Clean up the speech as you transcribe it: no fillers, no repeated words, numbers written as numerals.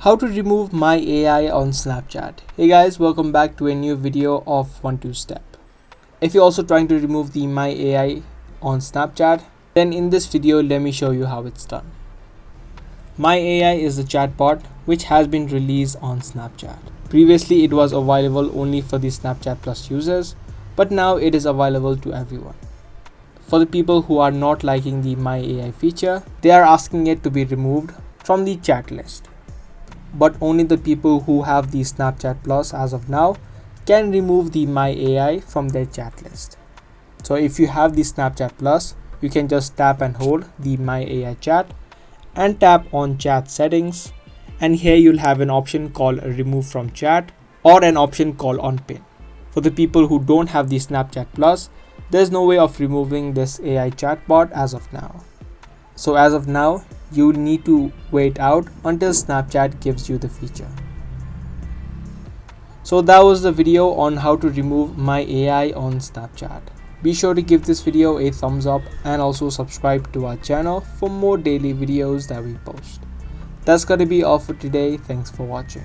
How to remove my AI on Snapchat. Hey guys, welcome back to a new video of 1-2 step. If you're also trying to remove the my AI on Snapchat, then in this video let me show you how it's done. My AI is a chatbot which has been released on Snapchat. Previously it was available only for the Snapchat Plus users, but now it is available to everyone. For the people who are not liking the my AI feature, they are asking it to be removed from the chat list. But only the people who have the Snapchat Plus as of now can remove the my AI from their chat list. So if you have the Snapchat Plus, you can just tap and hold the my AI chat and tap on chat settings, and here you'll have an option called remove from chat or an option called on pin. For the people who don't have the Snapchat Plus, there's no way of removing this AI chatbot as of now. So as of now, you need to wait out until Snapchat gives you the feature. So that was the video on how to remove my AI on Snapchat. Be sure to give this video a thumbs up and also subscribe to our channel for more daily videos that we post. That's gonna be all for today. Thanks for watching.